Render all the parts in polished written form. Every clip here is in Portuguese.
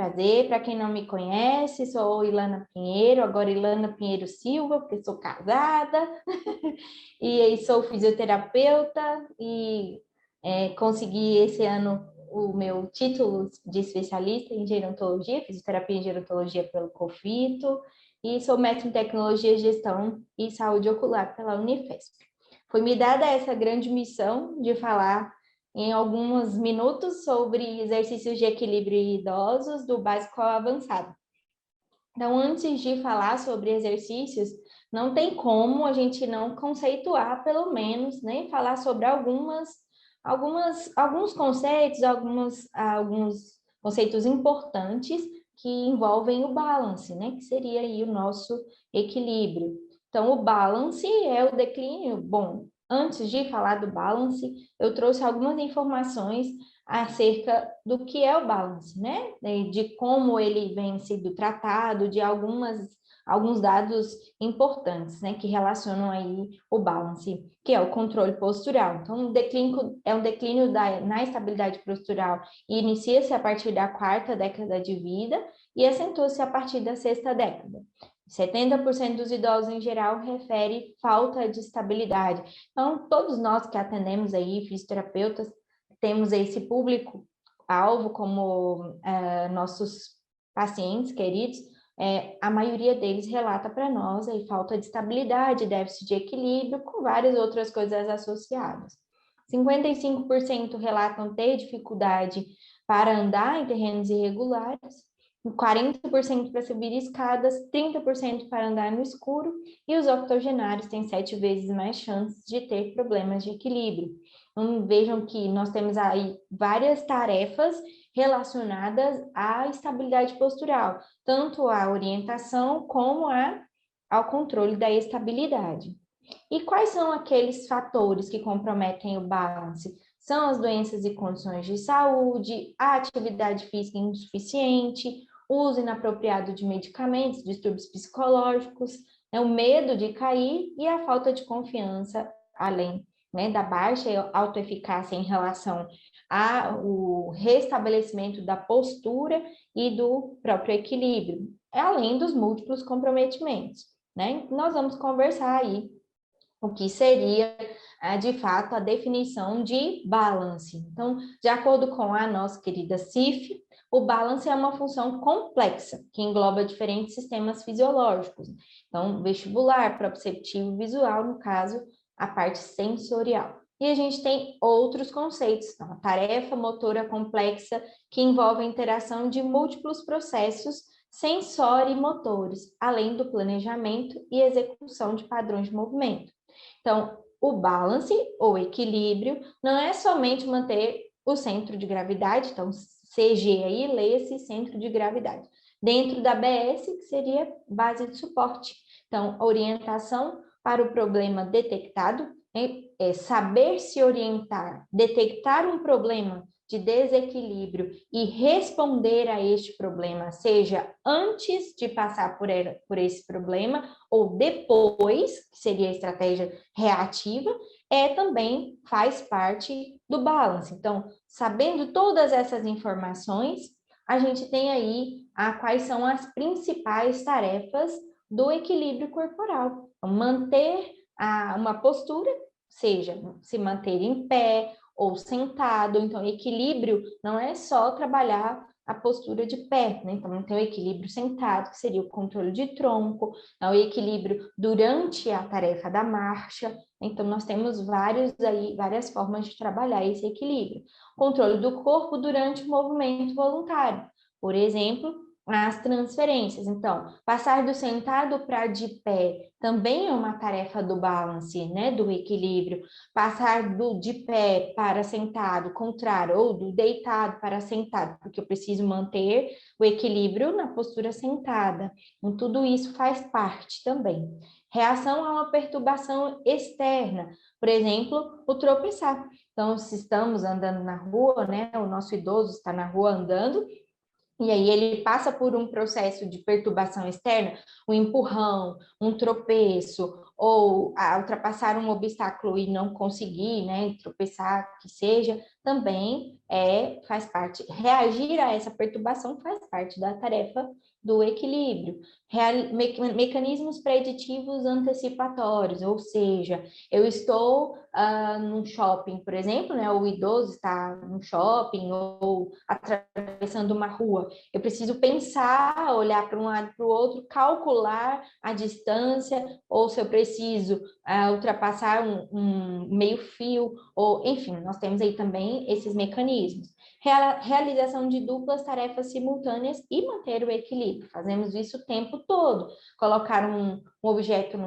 prazer, para quem não me conhece, sou Ilana Pinheiro, agora Ilana Pinheiro Silva, porque sou casada, e aí sou fisioterapeuta e consegui esse ano o meu título de especialista em gerontologia, fisioterapia em gerontologia pelo COFITO, e sou mestre em tecnologia, gestão e saúde ocular pela Unifesp. Foi me dada essa grande missão de falar em alguns minutos sobre exercícios de equilíbrio em idosos, do básico ao avançado. Então, antes de falar sobre exercícios, não tem como a gente não conceituar, pelo menos, né, falar sobre alguns conceitos, alguns conceitos importantes que envolvem o balance, né, que seria aí o nosso equilíbrio. Então, o balance é o declínio. Bom, antes de falar do balance, eu trouxe algumas informações acerca do que é o balance, né? De como ele vem sendo tratado, de alguns dados importantes, né? Que relacionam aí o balance, que é o controle postural. Então, um declínio na estabilidade postural e inicia-se a partir da 4ª década de vida e acentua-se a partir da 6ª década. 70% dos idosos em geral refere falta de estabilidade. Então, todos nós que atendemos aí, fisioterapeutas, temos esse público-alvo como nossos pacientes queridos, a maioria deles relata para nós aí falta de estabilidade, déficit de equilíbrio, com várias outras coisas associadas. 55% relatam ter dificuldade para andar em terrenos irregulares, 40% para subir escadas, 30% para andar no escuro, e os octogenários têm 7 vezes mais chances de ter problemas de equilíbrio. Então, vejam que nós temos aí várias tarefas relacionadas à estabilidade postural, tanto à orientação como ao controle da estabilidade. E quais são aqueles fatores que comprometem o balance? São as doenças e condições de saúde, a atividade física insuficiente, o uso inapropriado de medicamentos, distúrbios psicológicos, o medo de cair e a falta de confiança, além da baixa autoeficácia em relação ao restabelecimento da postura e do próprio equilíbrio, além dos múltiplos comprometimentos, né? Nós vamos conversar aí o que seria, de fato, a definição de balance. Então, de acordo com a nossa querida CIF, o balance é uma função complexa, que engloba diferentes sistemas fisiológicos. Então, vestibular, proprioceptivo e visual, no caso, a parte sensorial. E a gente tem outros conceitos, então, a tarefa motora complexa, que envolve a interação de múltiplos processos sensorimotores, além do planejamento e execução de padrões de movimento. Então, o balance, ou equilíbrio, não é somente manter o centro de gravidade, então, CG aí, lê-se centro de gravidade, dentro da BS, que seria base de suporte. Então, orientação para o problema detectado, é saber se orientar, detectar um problema de desequilíbrio e responder a este problema, seja antes de passar por esse problema ou depois, que seria a estratégia reativa, também faz parte do balance. Então, sabendo todas essas informações, a gente tem aí quais são as principais tarefas do equilíbrio corporal. Então, manter uma postura, seja se manter em pé ou sentado. Então, equilíbrio não é só trabalhar a postura de pé, né? Então, tem o equilíbrio sentado, que seria o controle de tronco, o equilíbrio durante a tarefa da marcha. Então, nós temos várias formas de trabalhar esse equilíbrio. Controle do corpo durante o movimento voluntário. Por exemplo, as transferências. Então, passar do sentado para de pé também é uma tarefa do balance, né? Do equilíbrio. Passar de pé para sentado, contrário, ou do deitado para sentado, porque eu preciso manter o equilíbrio na postura sentada. Então, tudo isso faz parte também. Reação a uma perturbação externa, por exemplo, o tropeçar. Então, se estamos andando na rua, né? O nosso idoso está na rua andando, e aí ele passa por um processo de perturbação externa, um empurrão, um tropeço, ou ultrapassar um obstáculo e não conseguir, né, tropeçar, que seja, também faz parte, reagir a essa perturbação faz parte da tarefa do equilíbrio. Mecanismos preditivos antecipatórios, ou seja, eu estou num shopping, por exemplo, né, o idoso está num shopping ou atravessando uma rua, eu preciso pensar, olhar para um lado e para o outro, calcular a distância, ou se eu preciso ultrapassar um meio-fio, ou enfim, nós temos aí também esses mecanismos. Realização de duplas tarefas simultâneas e manter o equilíbrio. Fazemos isso o tempo todo. Colocar um objeto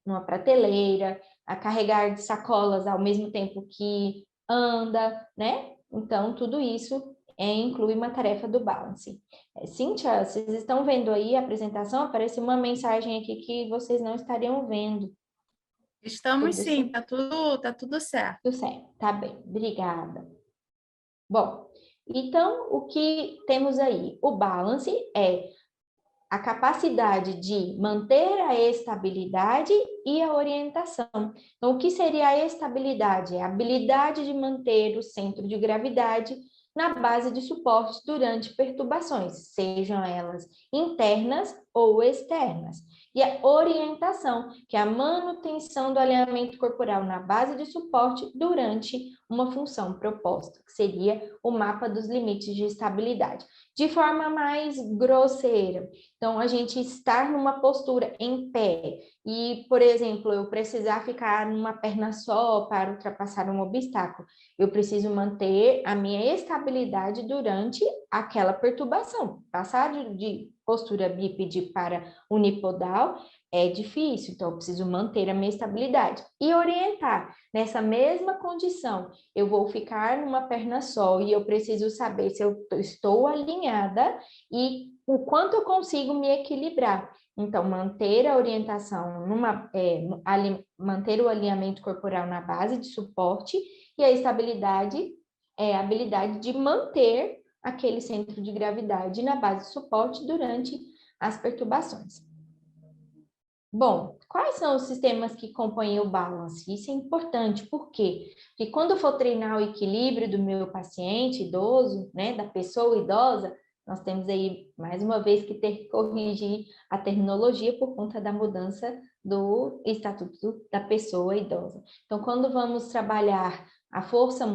numa prateleira, a carregar de sacolas ao mesmo tempo que anda, né? Então, tudo isso inclui uma tarefa do balance. Cíntia, vocês estão vendo aí a apresentação? Aparece uma mensagem aqui que vocês não estariam vendo. Estamos Tudo sim, certo? tá tudo certo. Tudo certo, tá bem, obrigada. Bom, então o que temos aí? O balance é a capacidade de manter a estabilidade e a orientação. Então, o que seria a estabilidade? É a habilidade de manter o centro de gravidade na base de suporte durante perturbações, sejam elas internas ou externas. E a orientação, que é a manutenção do alinhamento corporal na base de suporte durante uma função proposta, que seria o mapa dos limites de estabilidade. De forma mais grosseira, então, a gente estar numa postura em pé e, por exemplo, eu precisar ficar numa perna só para ultrapassar um obstáculo, eu preciso manter a minha estabilidade durante aquela perturbação. Passar de postura bípede para unipodal é difícil, então eu preciso manter a minha estabilidade e orientar. Nessa mesma condição, eu vou ficar numa perna só e eu preciso saber se eu estou alinhada e o quanto eu consigo me equilibrar. Então, manter a orientação, manter o alinhamento corporal na base de suporte e a estabilidade é a habilidade de manter aquele centro de gravidade na base de suporte durante as perturbações. Bom, quais são os sistemas que compõem o balance? Isso é importante, por quê? Porque quando eu for treinar o equilíbrio do meu paciente idoso, né, da pessoa idosa, nós temos aí, mais uma vez, que ter que corrigir a terminologia por conta da mudança do Estatuto da Pessoa Idosa. Então, quando vamos trabalhar a força,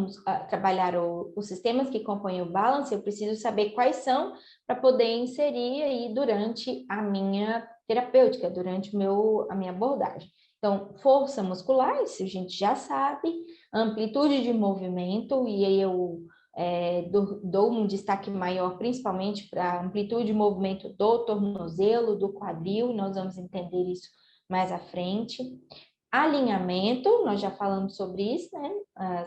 trabalhar os sistemas que compõem o balance, eu preciso saber quais são para poder inserir aí durante a minha terapêutica, durante a minha abordagem. Então, força muscular, isso a gente já sabe, amplitude de movimento, e aí eu dou um destaque maior, principalmente para a amplitude de movimento do tornozelo, do quadril, nós vamos entender isso mais à frente. Alinhamento, nós já falamos sobre isso, né?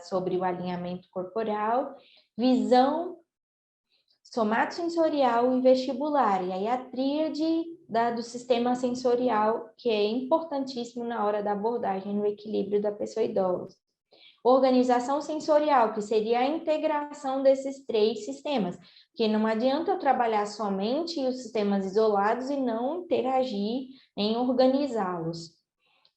Sobre o alinhamento corporal. Visão somatosensorial e vestibular, e aí a tríade do sistema sensorial, que é importantíssimo na hora da abordagem no equilíbrio da pessoa idosa. Organização sensorial, que seria a integração desses três sistemas, porque não adianta eu trabalhar somente os sistemas isolados e não interagir em organizá-los.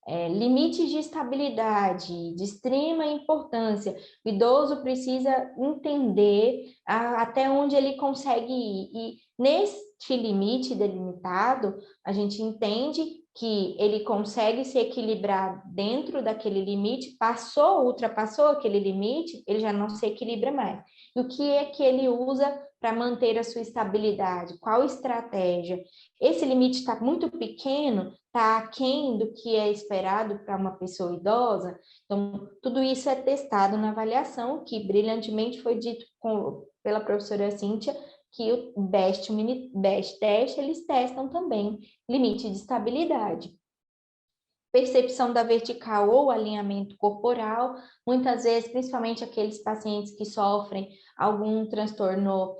Limites de estabilidade, de extrema importância. O idoso precisa entender até onde ele consegue ir. E neste limite delimitado, a gente entende que ele consegue se equilibrar dentro daquele limite, ultrapassou aquele limite, ele já não se equilibra mais. E o que é que ele usa para manter a sua estabilidade? Qual estratégia? Esse limite está muito pequeno, está aquém do que é esperado para uma pessoa idosa. Então, tudo isso é testado na avaliação, que brilhantemente foi dito pela professora Cíntia, que o BEST, o mini BEST teste, eles testam também limite de estabilidade. Percepção da vertical ou alinhamento corporal, muitas vezes, principalmente aqueles pacientes que sofrem algum transtorno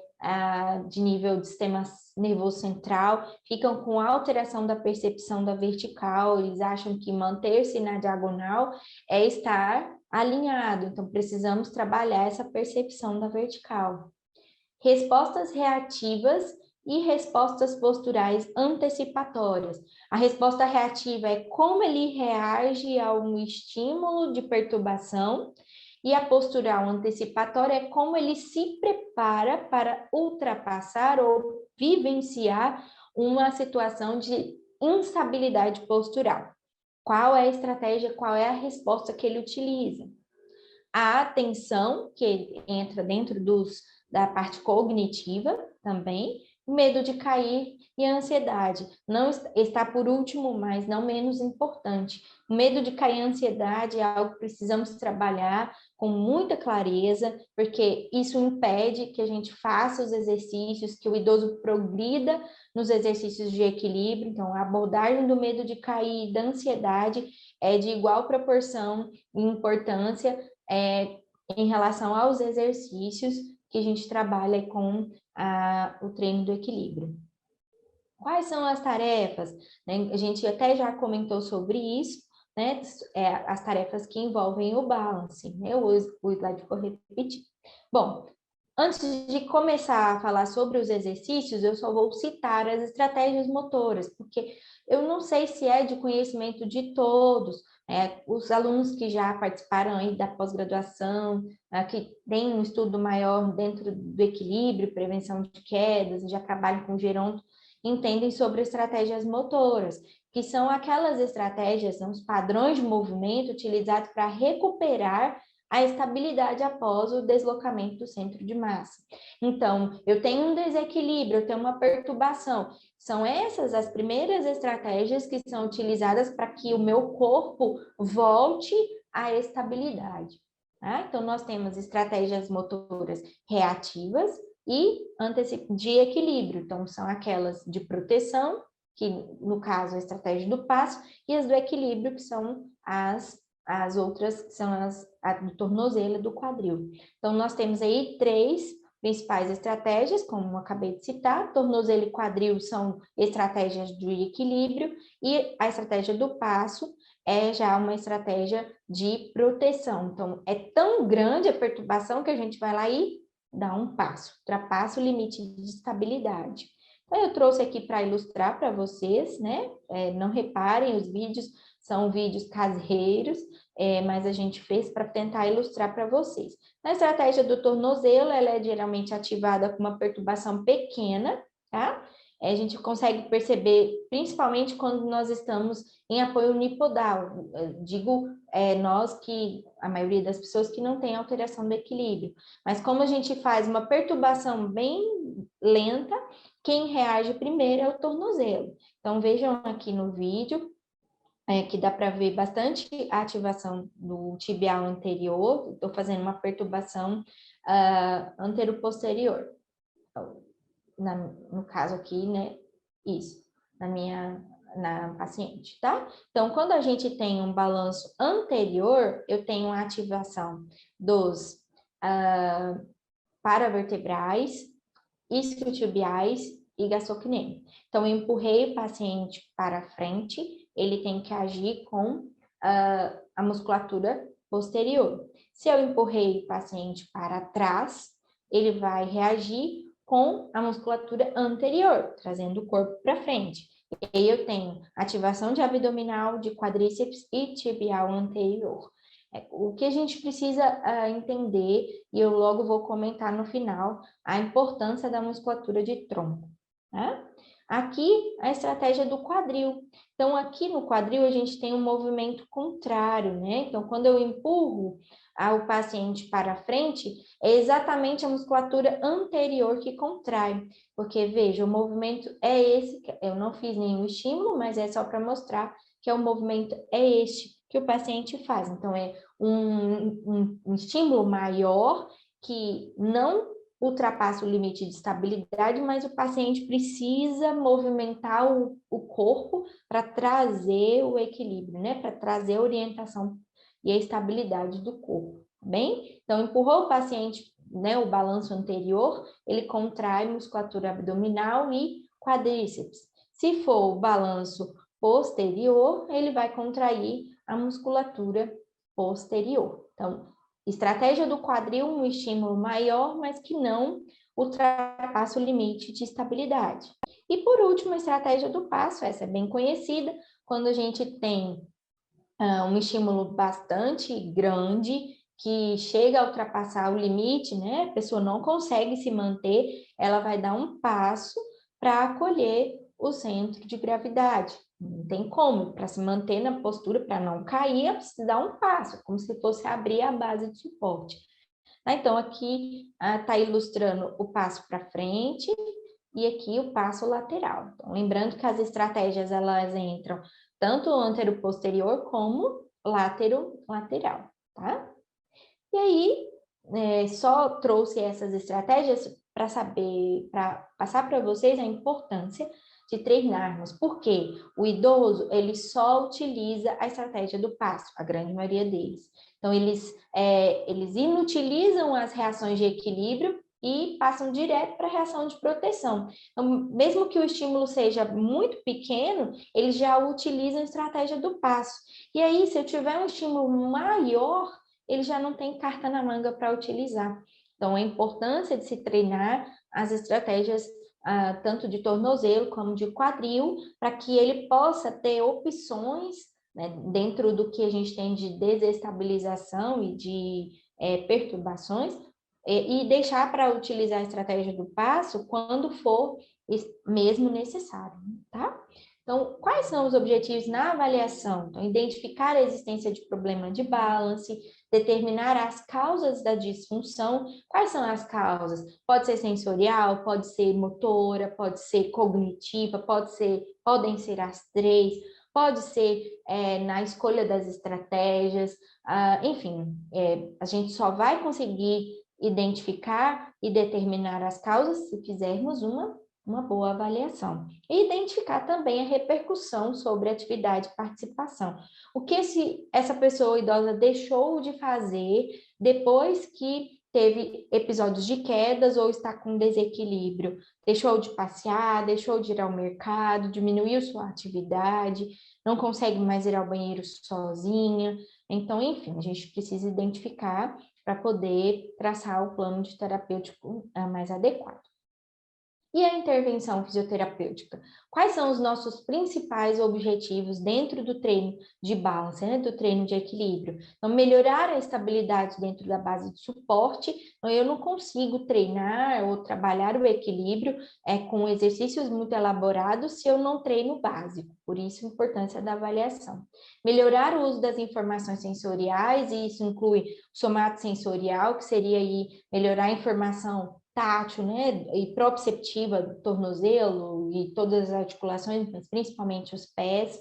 de nível de sistema nervoso central, ficam com alteração da percepção da vertical, eles acham que manter-se na diagonal é estar alinhado, então precisamos trabalhar essa percepção da vertical. Respostas reativas e respostas posturais antecipatórias. A resposta reativa é como ele reage a um estímulo de perturbação, e a postural antecipatória é como ele se prepara para ultrapassar ou vivenciar uma situação de instabilidade postural. Qual é a estratégia, qual é a resposta que ele utiliza? A atenção, que entra dentro da parte cognitiva também, medo de cair e a ansiedade. Não está por último, mas não menos importante. O medo de cair e a ansiedade é algo que precisamos trabalhar com muita clareza, porque isso impede que a gente faça os exercícios, que o idoso progrida nos exercícios de equilíbrio. Então, a abordagem do medo de cair e da ansiedade é de igual proporção e importância em relação aos exercícios que a gente trabalha com o treino do equilíbrio. Quais são as tarefas? A gente até já comentou sobre isso, né? As tarefas que envolvem o balance, né? O slide for repetir. Bom, antes de começar a falar sobre os exercícios, eu só vou citar as estratégias motoras, porque eu não sei se é de conhecimento de todos, os alunos que já participaram aí da pós-graduação, que têm um estudo maior dentro do equilíbrio, prevenção de quedas, já trabalham com geronto, entendem sobre estratégias motoras, que são aquelas estratégias, são os padrões de movimento utilizados para recuperar a estabilidade após o deslocamento do centro de massa. Então, eu tenho um desequilíbrio, eu tenho uma perturbação. São essas as primeiras estratégias que são utilizadas para que o meu corpo volte à estabilidade. Tá? Então, nós temos estratégias motoras reativas e de equilíbrio. Então, são aquelas de proteção, que no caso a estratégia do passo, e as do equilíbrio, que são as outras, que são a do tornozelo e do quadril. Então, nós temos aí 3 principais estratégias, como eu acabei de citar. Tornozelo e quadril são estratégias de equilíbrio, e a estratégia do passo é já uma estratégia de proteção. Então, é tão grande a perturbação que a gente vai lá e dá um passo, ultrapassa o limite de estabilidade. Então, eu trouxe aqui para ilustrar para vocês, né? Não reparem, os vídeos são vídeos caseiros, mas a gente fez para tentar ilustrar para vocês. Na estratégia do tornozelo, ela é geralmente ativada com uma perturbação pequena, tá? A gente consegue perceber, principalmente quando nós estamos em apoio unipodal. Digo, nós que, a maioria das pessoas que não tem alteração do equilíbrio. Mas como a gente faz uma perturbação bem lenta, quem reage primeiro é o tornozelo. Então, vejam aqui no vídeo, que dá para ver bastante a ativação do tibial anterior. Estou fazendo uma perturbação antero-posterior. Então, no caso aqui, né, isso, na paciente, tá? Então, quando a gente tem um balanço anterior, eu tenho a ativação dos paravertebrais, isquiotibiais e gastrocnêmio. Então, eu empurrei o paciente para frente, ele tem que agir com a musculatura posterior. Se eu empurrei o paciente para trás, ele vai reagir com a musculatura anterior, trazendo o corpo para frente. E aí eu tenho ativação de abdominal, de quadríceps e tibial anterior. O que a gente precisa entender, e eu logo vou comentar no final, a importância da musculatura de tronco. Né? Aqui, a estratégia do quadril. Então, aqui no quadril, a gente tem um movimento contrário, né? Então, quando eu empurro o paciente para frente, é exatamente a musculatura anterior que contrai. Porque, veja, o movimento é esse, eu não fiz nenhum estímulo, mas é só para mostrar que o movimento é este que o paciente faz. Então, é um estímulo maior que não ultrapassa o limite de estabilidade, mas o paciente precisa movimentar o corpo para trazer o equilíbrio, né? Para trazer a orientação e a estabilidade do corpo, tá bem? Então, empurrou o paciente, né? O balanço anterior, ele contrai musculatura abdominal e quadríceps. Se for o balanço posterior, ele vai contrair a musculatura posterior. Então, estratégia do quadril, um estímulo maior, mas que não ultrapassa o limite de estabilidade. E por último, a estratégia do passo, essa é bem conhecida, quando a gente tem um estímulo bastante grande, que chega a ultrapassar o limite, né? A pessoa não consegue se manter, ela vai dar um passo para acolher o centro de gravidade. Não tem como, para se manter na postura, para não cair, ela precisa dar um passo, como se fosse abrir a base de suporte. Então, aqui está ilustrando o passo para frente e aqui o passo lateral. Então, lembrando que as estratégias, elas entram tanto antero-posterior como látero-lateral, tá? E aí, só trouxe essas estratégias para saber, para passar para vocês a importância de treinarmos, porque o idoso, ele só utiliza a estratégia do passo, a grande maioria deles. Então, eles inutilizam as reações de equilíbrio e passam direto para a reação de proteção. Então, mesmo que o estímulo seja muito pequeno, eles já utilizam a estratégia do passo. E aí, se eu tiver um estímulo maior, ele já não tem carta na manga para utilizar. Então, a importância de se treinar as estratégias tanto de tornozelo como de quadril, para que ele possa ter opções, né, dentro do que a gente tem de desestabilização e de perturbações, e deixar para utilizar a estratégia do passo quando for mesmo necessário, tá? Então, quais são os objetivos na avaliação? Então, identificar a existência de problema de balance, determinar as causas da disfunção. Quais são as causas? Pode ser sensorial, pode ser motora, pode ser cognitiva, podem ser as três, pode ser na escolha das estratégias, enfim, a gente só vai conseguir identificar e determinar as causas se fizermos uma boa avaliação. E identificar também a repercussão sobre a atividade e participação. O que essa pessoa idosa deixou de fazer depois que teve episódios de quedas ou está com desequilíbrio? Deixou de passear, deixou de ir ao mercado, diminuiu sua atividade, não consegue mais ir ao banheiro sozinha. Então, enfim, a gente precisa identificar para poder traçar o plano de terapêutico mais adequado. E a intervenção fisioterapêutica? Quais são os nossos principais objetivos dentro do treino de balance, né, do treino de equilíbrio? Então, melhorar a estabilidade dentro da base de suporte. Então, eu não consigo treinar ou trabalhar o equilíbrio com exercícios muito elaborados se eu não treino básico. Por isso, a importância da avaliação. Melhorar o uso das informações sensoriais, e isso inclui o somato sensorial, que seria aí melhorar a informação tátil, né, e proprioceptiva do tornozelo e todas as articulações, mas principalmente os pés,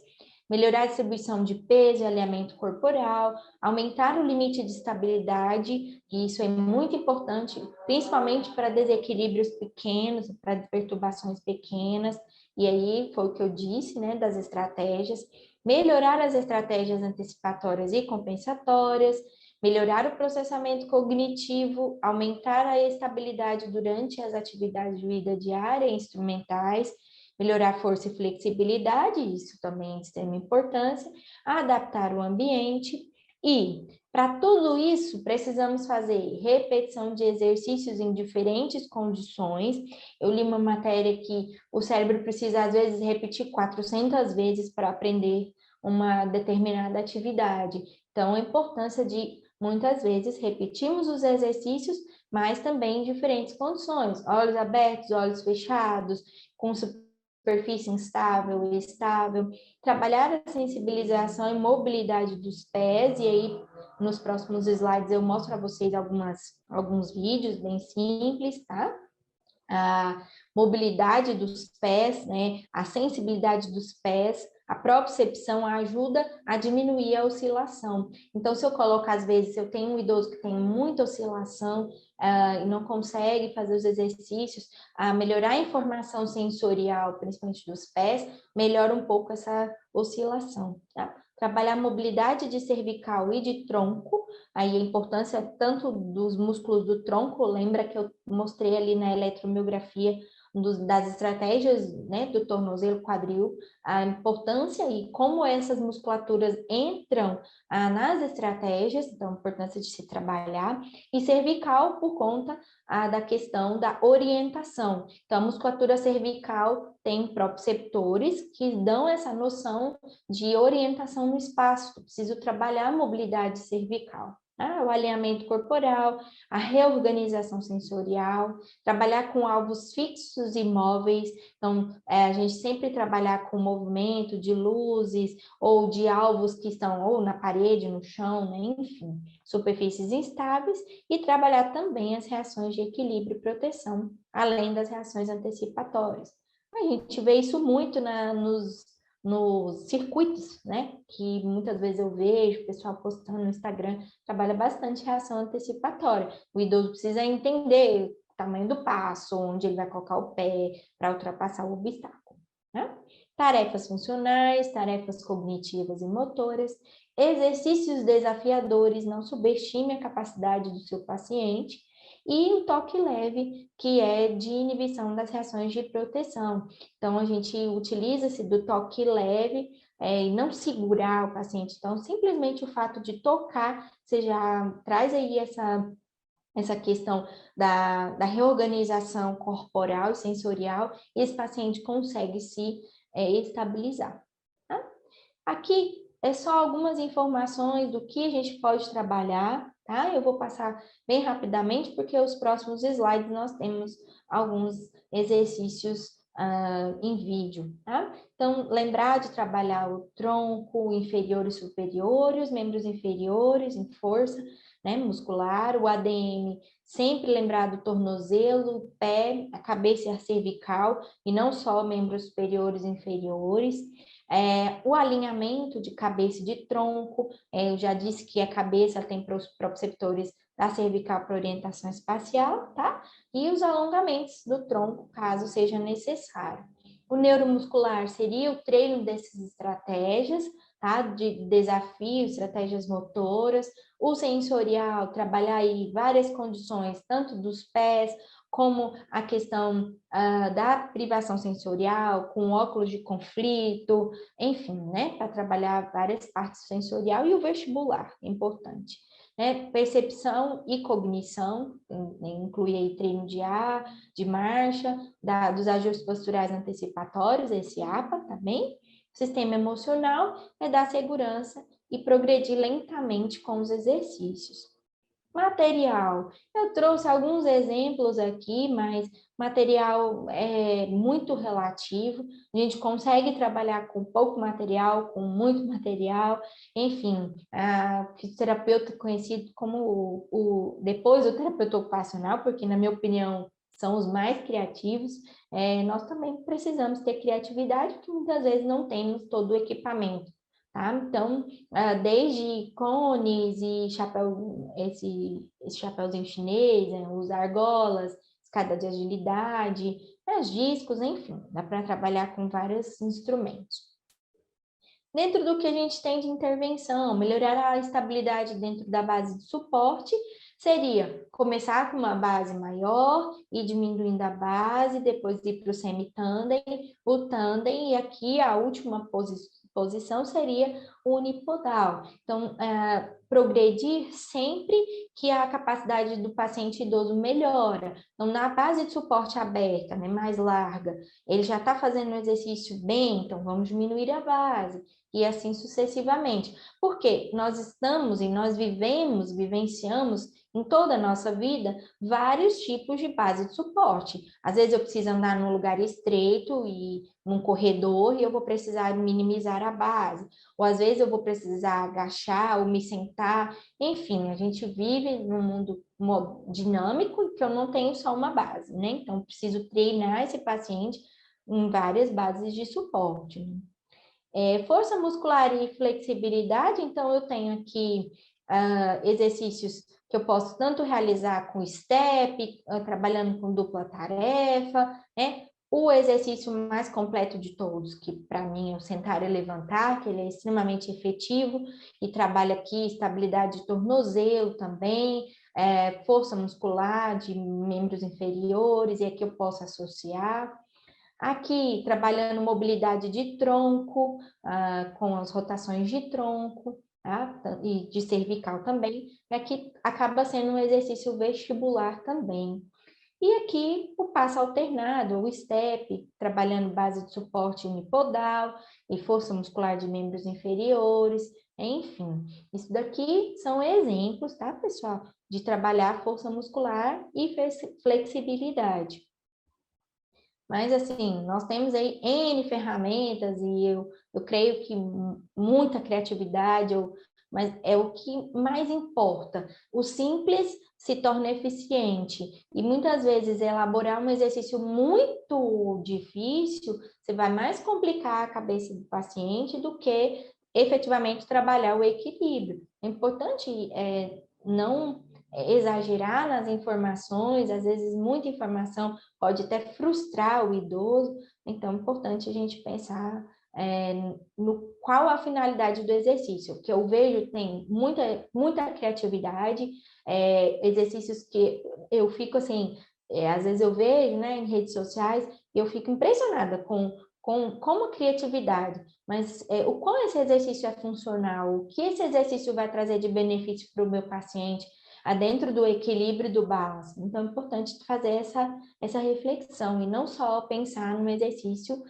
melhorar a distribuição de peso e alinhamento corporal, aumentar o limite de estabilidade, e isso é muito importante, principalmente para desequilíbrios pequenos, para perturbações pequenas, e aí foi o que eu disse, né, das estratégias, melhorar as estratégias antecipatórias e compensatórias, melhorar o processamento cognitivo, aumentar a estabilidade durante as atividades de vida diária e instrumentais, melhorar força e flexibilidade, isso também é de extrema importância, adaptar o ambiente e, para tudo isso, precisamos fazer repetição de exercícios em diferentes condições. Eu li uma matéria que o cérebro precisa, às vezes, repetir 400 vezes para aprender uma determinada atividade. Então, a importância de muitas vezes repetimos os exercícios, mas também em diferentes condições, olhos abertos, olhos fechados, com superfície instável e estável, trabalhar a sensibilização e mobilidade dos pés, e aí nos próximos slides eu mostro para vocês alguns vídeos bem simples, tá? A mobilidade dos pés, né? A sensibilidade dos pés, a propriocepção ajuda a diminuir a oscilação. Então, se eu coloco, às vezes, eu tenho um idoso que tem muita oscilação e não consegue fazer os exercícios, melhorar a informação sensorial, principalmente dos pés, melhora um pouco essa oscilação, tá? Trabalhar a mobilidade de cervical e de tronco, aí a importância tanto dos músculos do tronco, lembra que eu mostrei ali na eletromiografia das estratégias, né, do tornozelo, quadril, a importância e como essas musculaturas entram nas estratégias, então a importância de se trabalhar, e cervical por conta da questão da orientação. Então, a musculatura cervical tem proprioceptores que dão essa noção de orientação no espaço. Eu preciso trabalhar a mobilidade cervical. O alinhamento corporal, a reorganização sensorial, trabalhar com alvos fixos e móveis. Então, a gente sempre trabalhar com movimento de luzes ou de alvos que estão ou na parede, no chão, né? Enfim, superfícies instáveis, e trabalhar também as reações de equilíbrio e proteção, além das reações antecipatórias. A gente vê isso muito nos circuitos, né? Que muitas vezes eu vejo o pessoal postando no Instagram, trabalha bastante reação antecipatória. O idoso precisa entender o tamanho do passo, onde ele vai colocar o pé para ultrapassar o obstáculo, né? Tarefas funcionais, tarefas cognitivas e motoras, exercícios desafiadores, não subestime a capacidade do seu paciente, e o toque leve, que é de inibição das reações de proteção. Então, a gente utiliza-se do toque leve e não segurar o paciente. Então, simplesmente o fato de tocar, você já traz aí essa questão da reorganização corporal e sensorial, e esse paciente consegue se estabilizar. Tá? Aqui é só algumas informações do que a gente pode trabalhar, tá? Eu vou passar bem rapidamente, porque os próximos slides nós temos alguns exercícios em vídeo, tá? Então, lembrar de trabalhar o tronco inferior e superior, os membros inferiores em força, né, muscular, o ADM, sempre lembrar do tornozelo, o pé, a cabeça e a cervical, e não só membros superiores e inferiores. O alinhamento de cabeça e de tronco, eu já disse que a cabeça tem proprioceptores da cervical para orientação espacial, tá? E os alongamentos do tronco, caso seja necessário. O neuromuscular seria o treino dessas estratégias, tá? De desafio, estratégias motoras. O sensorial, trabalhar aí várias condições, tanto dos pés, como a questão da privação sensorial, com óculos de conflito, enfim, né, para trabalhar várias partes sensorial, e o vestibular, importante, né, percepção e cognição, inclui aí treino de ar, de marcha, dos ajustes posturais antecipatórios, esse APA também. Sistema emocional é dar segurança e progredir lentamente com os exercícios. Material, eu trouxe alguns exemplos aqui, mas material é muito relativo, a gente consegue trabalhar com pouco material, com muito material, enfim, o fisioterapeuta conhecido como depois o terapeuta ocupacional, porque na minha opinião são os mais criativos, nós também precisamos ter criatividade, que muitas vezes não temos todo o equipamento. Tá? Então, desde cones e chapéu, esse chapéuzinho chinês, os argolas, escada de agilidade, discos, enfim, dá para trabalhar com vários instrumentos. Dentro do que a gente tem de intervenção, melhorar a estabilidade dentro da base de suporte, seria começar com uma base maior e diminuindo a base, depois ir para o semi-tandem, o tandem, e aqui a última posição seria o unipodal. Então, progredir sempre que a capacidade do paciente idoso melhora. Então, na base de suporte aberta, né, mais larga, ele já está fazendo o exercício bem, então vamos diminuir a base, e assim sucessivamente. Porque nós estamos e nós vivenciamos em toda a nossa vida vários tipos de base de suporte. Às vezes eu preciso andar num lugar estreito e num corredor e eu vou precisar minimizar a base. Ou às vezes eu vou precisar agachar ou me sentar. Enfim, a gente vive num mundo dinâmico que eu não tenho só uma base, né? Então, eu preciso treinar esse paciente em várias bases de suporte, né? Força muscular e flexibilidade, então eu tenho aqui exercícios que eu posso tanto realizar com step, trabalhando com dupla tarefa, né? O exercício mais completo de todos, que para mim é o sentar e levantar, que ele é extremamente efetivo e trabalha aqui estabilidade de tornozelo também, força muscular de membros inferiores, e aqui eu posso associar. Aqui, trabalhando mobilidade de tronco, com as rotações de tronco, tá? E de cervical também. E aqui acaba sendo um exercício vestibular também. E aqui, o passo alternado, o STEP, trabalhando base de suporte unipodal e força muscular de membros inferiores, enfim. Isso daqui são exemplos, tá, pessoal? De trabalhar força muscular e flexibilidade. Mas, assim, nós temos aí N ferramentas e eu creio que muita criatividade, mas é o que mais importa. O simples se torna eficiente e muitas vezes elaborar um exercício muito difícil, você vai mais complicar a cabeça do paciente do que efetivamente trabalhar o equilíbrio. É importante não exagerar nas informações, às vezes muita informação pode até frustrar o idoso, então é importante a gente pensar no qual a finalidade do exercício, que eu vejo tem muita criatividade, exercícios que eu fico assim, às vezes eu vejo, né, em redes sociais, e eu fico impressionada com como a criatividade, mas o quão esse exercício é funcional, o que esse exercício vai trazer de benefício para o meu paciente, dentro do equilíbrio do balance. Então, é importante fazer essa reflexão e não só pensar num exercício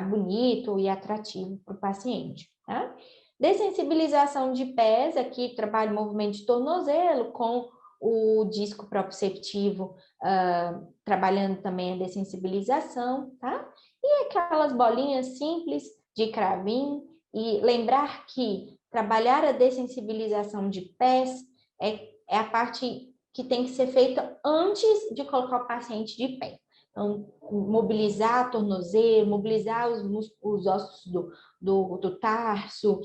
bonito e atrativo para o paciente, tá? Dessensibilização de pés, aqui trabalho movimento de tornozelo com o disco proprioceptivo, trabalhando também a dessensibilização, tá? E aquelas bolinhas simples de cravinho, e lembrar que trabalhar a dessensibilização de pés é a parte que tem que ser feita antes de colocar o paciente de pé. Então, mobilizar tornozelo, mobilizar os ossos do tarso,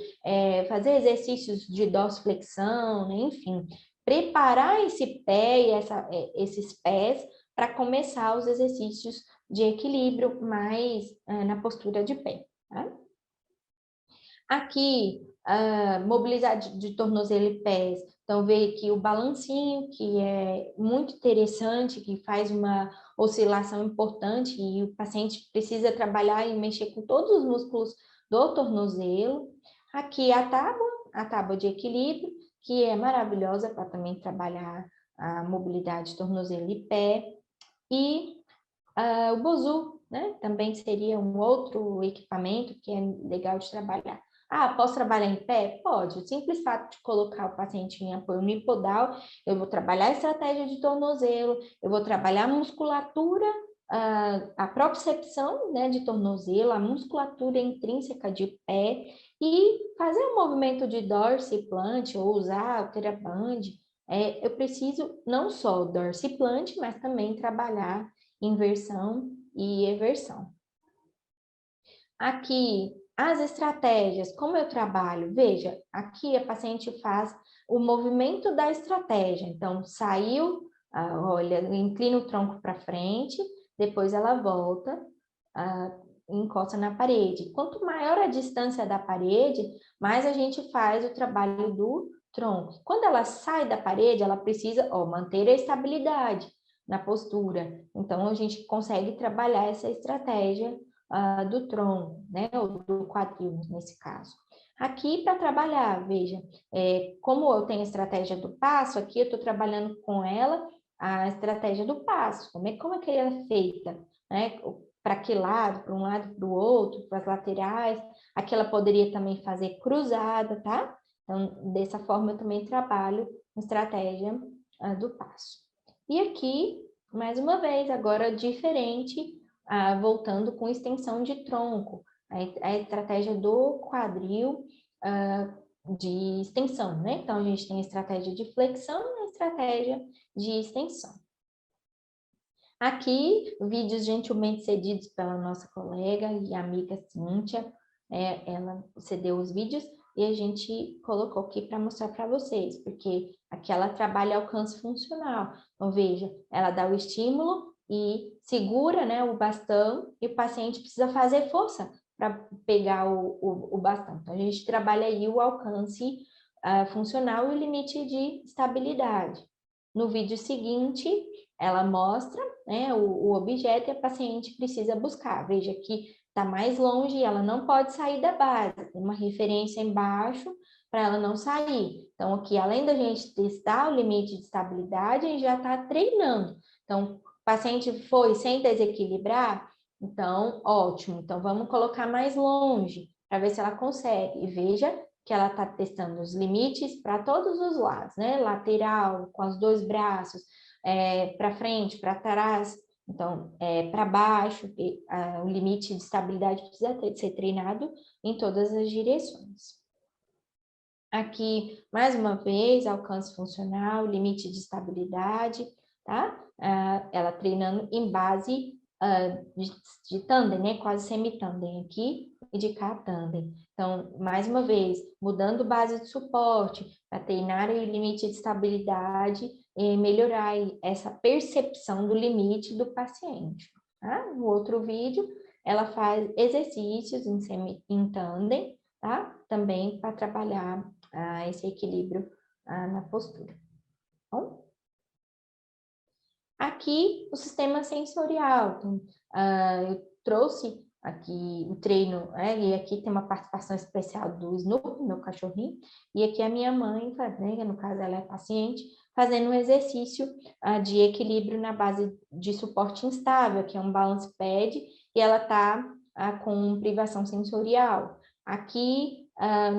fazer exercícios de dorsiflexão, né? Enfim, preparar esse pé e esses pés para começar os exercícios de equilíbrio mais na postura de pé. Tá? Aqui, mobilizar de tornozelo e pés. Então, veio aqui o balancinho, que é muito interessante, que faz uma oscilação importante e o paciente precisa trabalhar e mexer com todos os músculos do tornozelo. Aqui a tábua de equilíbrio, que é maravilhosa para também trabalhar a mobilidade de tornozelo e pé. E o Bosu, né? Também seria um outro equipamento que é legal de trabalhar. Posso trabalhar em pé? Pode. O simples fato de colocar o paciente em apoio unipodal, eu vou trabalhar a estratégia de tornozelo, eu vou trabalhar a musculatura, a propriocepção, né, de tornozelo, a musculatura intrínseca de pé e fazer um movimento de dorsiplant ou usar o TheraBand. Eu preciso não só o dorsiplant, mas também trabalhar inversão e eversão. Aqui, as estratégias, como eu trabalho? Veja, aqui a paciente faz o movimento da estratégia. Então, saiu, olha, inclina o tronco para frente, depois ela volta, encosta na parede. Quanto maior a distância da parede, mais a gente faz o trabalho do tronco. Quando ela sai da parede, ela precisa manter a estabilidade na postura. Então, a gente consegue trabalhar essa estratégia do tronco, né, ou do quadril, nesse caso. Aqui, para trabalhar, veja, como eu tenho a estratégia do passo, aqui eu estou trabalhando com ela a estratégia do passo, como é que ela é feita, né, para que lado, para um lado, para o outro, para as laterais, aqui ela poderia também fazer cruzada, tá? Então, dessa forma eu também trabalho a estratégia do passo. E aqui, mais uma vez, agora diferente, voltando com extensão de tronco, a estratégia do quadril de extensão, né? Então, a gente tem a estratégia de flexão e a estratégia de extensão. Aqui, vídeos gentilmente cedidos pela nossa colega e amiga Cíntia, ela cedeu os vídeos e a gente colocou aqui para mostrar para vocês, porque aqui ela trabalha alcance funcional. Então, veja, ela dá o estímulo e segura, né, o bastão e o paciente precisa fazer força para pegar o bastão. Então, a gente trabalha aí o alcance funcional e o limite de estabilidade. no vídeo seguinte, ela mostra, né, o objeto e a paciente precisa buscar. Veja que está mais longe e ela não pode sair da base. Tem uma referência embaixo para ela não sair. Então, aqui, além da gente testar o limite de estabilidade, a gente já está treinando. Então, o paciente foi sem desequilibrar, então, ótimo. Então, vamos colocar mais longe para ver se ela consegue. E veja que ela está testando os limites para todos os lados, né? Lateral, com os dois braços, para frente, para trás, então, para baixo, o limite de estabilidade precisa ser treinado em todas as direções. Aqui, mais uma vez, alcance funcional, limite de estabilidade, tá? Ela treinando em base de tandem, né? Quase semitandem aqui e de cá tandem. Então, mais uma vez, mudando base de suporte para treinar o limite de estabilidade e melhorar essa percepção do limite do paciente. Tá? No outro vídeo, ela faz exercícios em tandem, tá? Também para trabalhar esse equilíbrio na postura. Bom? Aqui, o sistema sensorial. Então, eu trouxe aqui o treino, e aqui tem uma participação especial do Snoopy, meu cachorrinho, e aqui a minha mãe, né, no caso ela é paciente, fazendo um exercício de equilíbrio na base de suporte instável, que é um balance pad, e ela está com privação sensorial. Aqui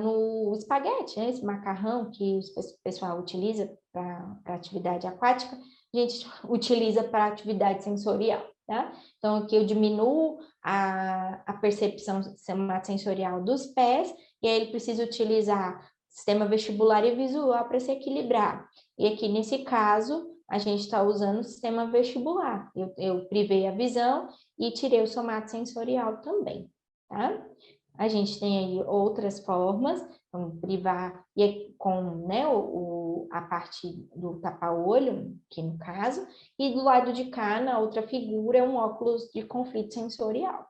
no espaguete, né, esse macarrão que o pessoal utiliza para atividade aquática, a gente utiliza para atividade sensorial, tá? Então, aqui eu diminuo a percepção sensorial dos pés, e aí ele precisa utilizar sistema vestibular e visual para se equilibrar. E aqui, nesse caso, a gente está usando o sistema vestibular. Eu privei a visão e tirei o somato sensorial também, tá? A gente tem aí outras formas, vamos privar e com, né, a parte do tapa-olho, que no caso, e do lado de cá, na outra figura, um óculos de conflito sensorial.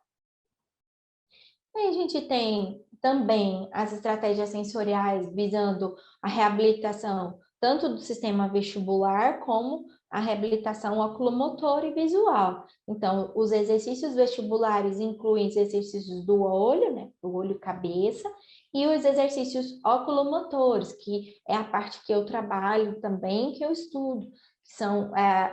Aí a gente tem também as estratégias sensoriais visando a reabilitação tanto do sistema vestibular como a reabilitação oculomotor e visual. Então, os exercícios vestibulares incluem os exercícios do olho, né, do olho-cabeça, e os exercícios oculomotores, que é a parte que eu trabalho também, que eu estudo, que são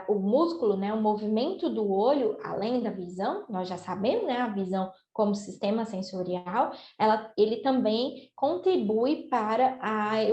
o músculo, né, o movimento do olho, além da visão, nós já sabemos, né, a visão como sistema sensorial, ele também contribui para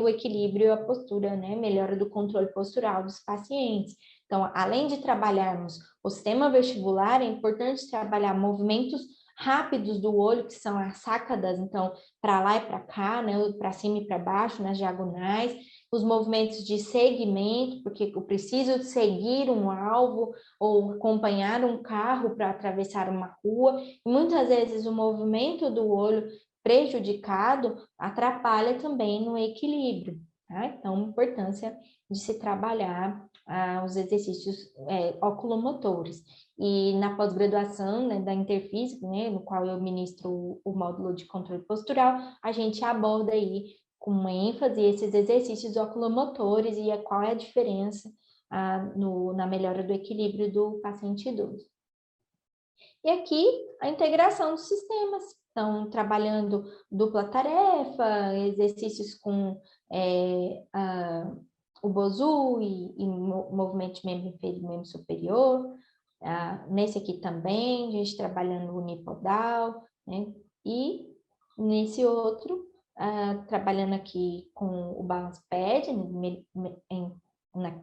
o equilíbrio e a postura, né, melhora do controle postural dos pacientes. Então, além de trabalharmos o sistema vestibular, é importante trabalhar movimentos rápidos do olho, que são as sácadas, então, para lá e para cá, né, para cima e para baixo, nas diagonais, os movimentos de segmento, porque eu preciso seguir um alvo ou acompanhar um carro para atravessar uma rua, e muitas vezes o movimento do olho prejudicado atrapalha também no equilíbrio, tá? Então, a importância de se trabalhar os exercícios oculomotores. E na pós-graduação, né, da Interfísica, né, no qual eu ministro o módulo de controle postural, a gente aborda aí com ênfase esses exercícios oculomotores e qual é a diferença na melhora do equilíbrio do paciente idoso. E aqui, a integração dos sistemas. Então, trabalhando dupla tarefa, exercícios com o BOSU e movimento de membro inferior e membro superior. Nesse aqui também, a gente trabalhando unipodal, né? E nesse outro, trabalhando aqui com o balance pad,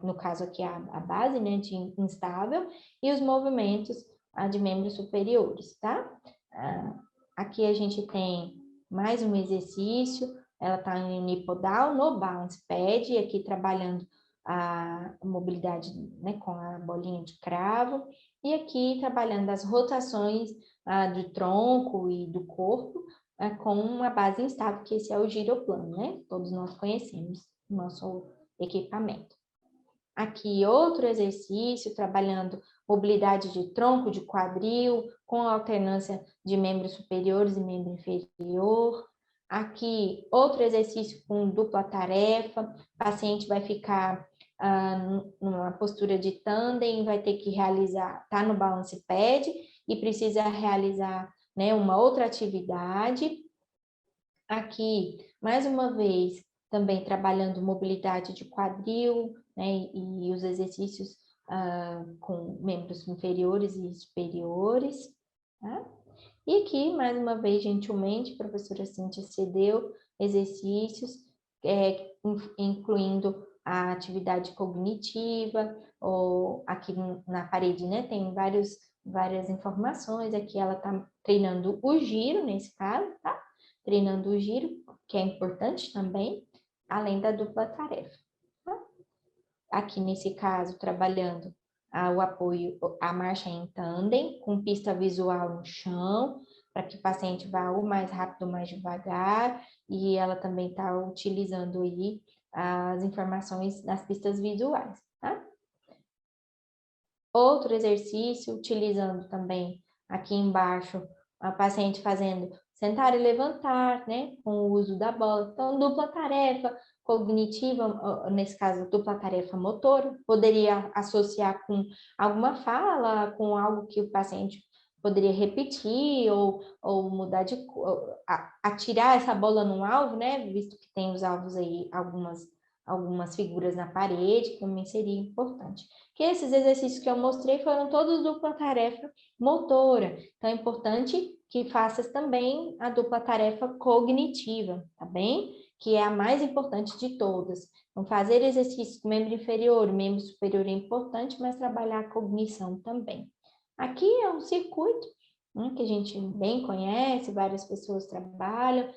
no caso aqui a base, né, de instável, e os movimentos de membros superiores, tá? Aqui a gente tem mais um exercício, ela está em unipodal no balance pad, e aqui trabalhando a mobilidade, né, com a bolinha de cravo, e aqui trabalhando as rotações do tronco e do corpo, com uma base instável, que esse é o giroplano, né? Todos nós conhecemos o nosso equipamento. Aqui outro exercício, trabalhando mobilidade de tronco, de quadril, com alternância de membros superiores e membro inferior. Aqui outro exercício com dupla tarefa, o paciente vai ficar numa postura de tandem, vai ter que realizar, tá no balance pad e precisa realizar, né, uma outra atividade. Aqui, mais uma vez, também trabalhando mobilidade de quadril, né, e os exercícios com membros inferiores e superiores, tá? E aqui, mais uma vez, gentilmente, a professora Cíntia cedeu exercícios, incluindo a atividade cognitiva, ou aqui na parede, né, tem várias informações, aqui ela está treinando o giro, nesse caso, tá? Treinando o giro, que é importante também, além da dupla tarefa. Tá? Aqui, nesse caso, trabalhando o apoio, a marcha em tandem, com pista visual no chão, para que o paciente vá o mais rápido, ou mais devagar, e ela também está utilizando aí as informações das pistas visuais, tá? Outro exercício, utilizando também aqui embaixo, a paciente fazendo sentar e levantar, né, com o uso da bola. Então, dupla tarefa cognitiva, nesse caso, dupla tarefa motora, poderia associar com alguma fala, com algo que o paciente poderia repetir ou mudar de atirar essa bola num alvo, né, visto que tem os alvos aí, algumas figuras na parede, que também seria importante. Que esses exercícios que eu mostrei foram todos dupla tarefa motora. Então, é importante que faças também a dupla tarefa cognitiva, tá bem? Que é a mais importante de todas. Então, fazer exercício com membro inferior, membro superior é importante, mas trabalhar a cognição também. Aqui é um circuito, né, que a gente bem conhece, várias pessoas trabalham,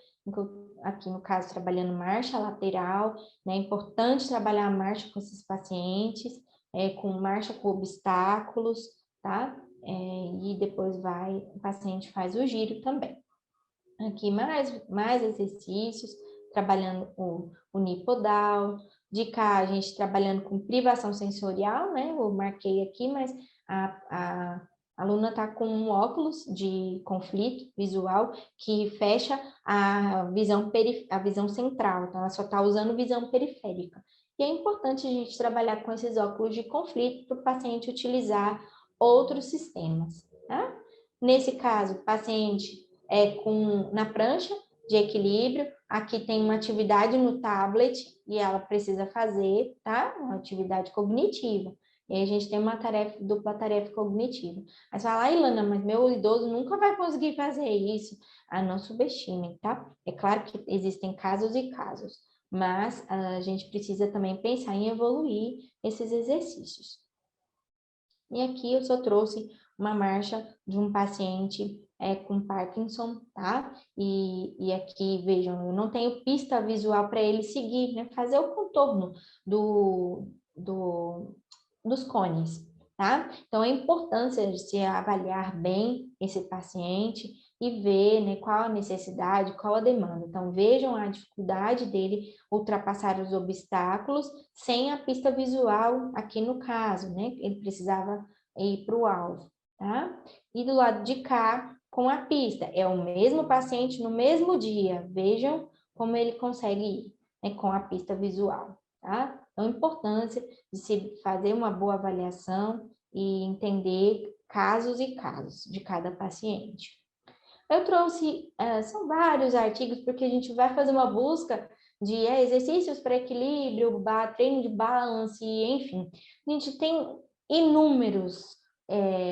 aqui no caso trabalhando marcha lateral, né? É importante trabalhar a marcha com esses pacientes, com marcha com obstáculos, tá? E depois o paciente faz o giro também. Aqui mais exercícios, trabalhando o unipodal, de cá a gente trabalhando com privação sensorial, né? Eu marquei aqui, mas a aluna está com um óculos de conflito visual que fecha a visão central, então ela só está usando visão periférica. E é importante a gente trabalhar com esses óculos de conflito para o paciente utilizar outros sistemas, tá? Nesse caso, o paciente na prancha de equilíbrio, aqui tem uma atividade no tablet e ela precisa fazer, tá? Uma atividade cognitiva. E aí a gente tem uma dupla tarefa cognitiva. Aí você fala, ai, Ilana, mas meu idoso nunca vai conseguir fazer isso. Não subestimem, tá? É claro que existem casos e casos, mas a gente precisa também pensar em evoluir esses exercícios. E aqui eu só trouxe uma marcha de um paciente com Parkinson, tá? E aqui, vejam, eu não tenho pista visual para ele seguir, né? Fazer o contorno dos cones, tá? Então, a importância de se avaliar bem esse paciente e ver, né, qual a necessidade, qual a demanda. Então, vejam a dificuldade dele ultrapassar os obstáculos sem a pista visual aqui no caso, né? Ele precisava ir para o alvo, tá? E do lado de cá, com a pista, é o mesmo paciente no mesmo dia. Vejam como ele consegue ir, né, com a pista visual, tá? Então, a importância de se fazer uma boa avaliação e entender casos e casos de cada paciente. Eu trouxe, são vários artigos, porque a gente vai fazer uma busca de exercícios para equilíbrio, treino de balance, enfim. A gente tem inúmeros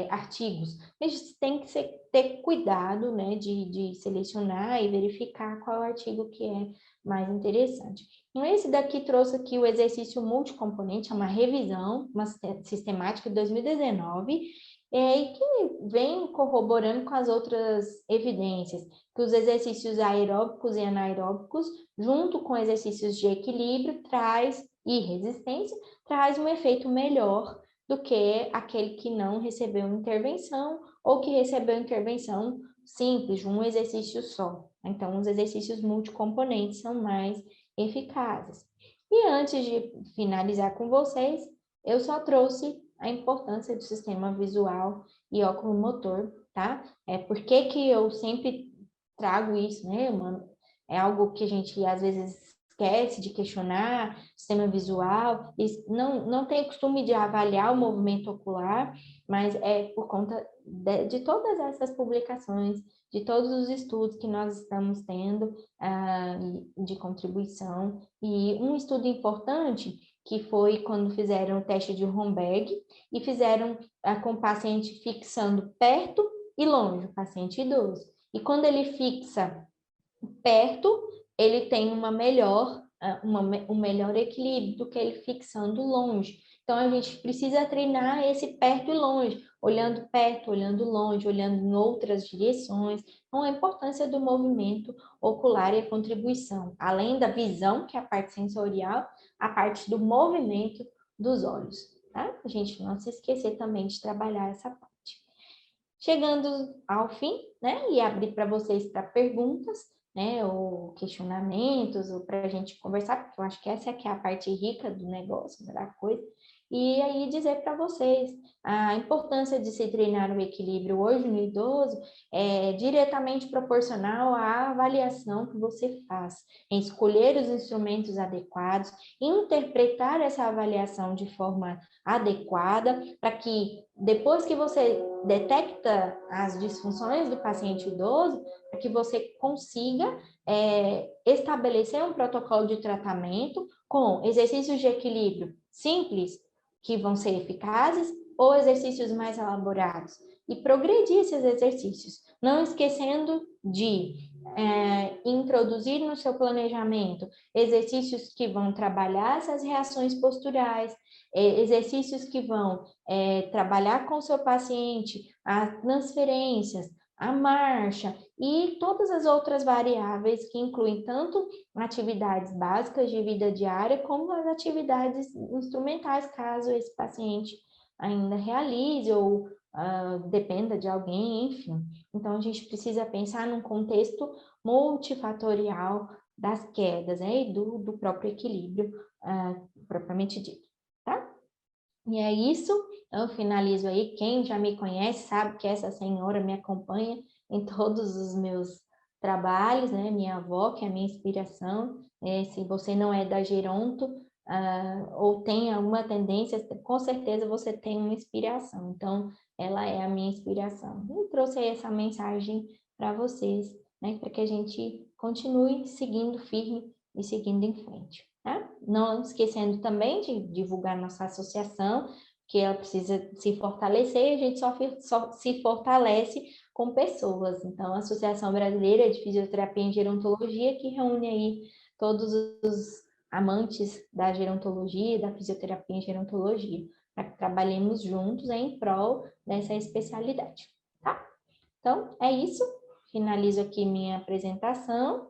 artigos. A gente tem que ter cuidado, né, de selecionar e verificar qual artigo que é mais interessante. Então, esse daqui trouxe aqui o exercício multicomponente, é uma revisão, uma sistemática de 2019, e que vem corroborando com as outras evidências, que os exercícios aeróbicos e anaeróbicos, junto com exercícios de equilíbrio e resistência, traz um efeito melhor do que aquele que não recebeu intervenção ou que recebeu intervenção simples, de um exercício só. Então, os exercícios multicomponentes são mais eficazes. E antes de finalizar com vocês, eu só trouxe a importância do sistema visual e oculomotor, tá? Por que eu sempre trago isso, né, mano? É algo que a gente às vezes esquece de questionar sistema visual, não tem o costume de avaliar o movimento ocular, mas é por conta de todas essas publicações, de todos os estudos que nós estamos tendo de contribuição. E um estudo importante, que foi quando fizeram o teste de Romberg, e fizeram com o paciente fixando perto e longe, o paciente idoso. E quando ele fixa perto, ele tem um melhor equilíbrio do que ele fixando longe. Então, a gente precisa treinar esse perto e longe, olhando perto, olhando longe, olhando em outras direções. Então, a importância do movimento ocular e a contribuição, além da visão, que é a parte sensorial, a parte do movimento dos olhos, tá? A gente não se esquecer também de trabalhar essa parte. Chegando ao fim, né, e abrir para vocês para perguntas, né, ou questionamentos, ou para a gente conversar, porque eu acho que essa aqui é a parte rica do negócio, da coisa, e aí dizer para vocês a importância de se treinar o equilíbrio hoje no idoso é diretamente proporcional à avaliação que você faz, em escolher os instrumentos adequados, interpretar essa avaliação de forma adequada, para que depois que você detecta as disfunções do paciente idoso, para que você consiga estabelecer um protocolo de tratamento com exercícios de equilíbrio simples, que vão ser eficazes, ou exercícios mais elaborados, e progredir esses exercícios, não esquecendo de introduzir no seu planejamento exercícios que vão trabalhar essas reações posturais, exercícios que vão trabalhar com o seu paciente as transferências, a marcha e todas as outras variáveis que incluem tanto atividades básicas de vida diária como as atividades instrumentais, caso esse paciente ainda realize ou dependa de alguém, enfim. Então, a gente precisa pensar num contexto multifatorial das quedas, né, e do próprio equilíbrio propriamente dito, tá? E é isso, eu finalizo aí. Quem já me conhece sabe que essa senhora me acompanha em todos os meus trabalhos, né? Minha avó, que é a minha inspiração. Se você não é da Geronto, ou tem alguma tendência, com certeza você tem uma inspiração. Então, ela é a minha inspiração. Eu trouxe aí essa mensagem para vocês, né? Para que a gente continue seguindo firme e seguindo em frente. Tá? Não esquecendo também de divulgar nossa associação, que ela precisa se fortalecer, e a gente só se fortalece com pessoas. Então, a Associação Brasileira de Fisioterapia em Gerontologia, que reúne aí todos os amantes da gerontologia e da fisioterapia em gerontologia, para que trabalhemos juntos em prol dessa especialidade, tá? Então, é isso. Finalizo aqui minha apresentação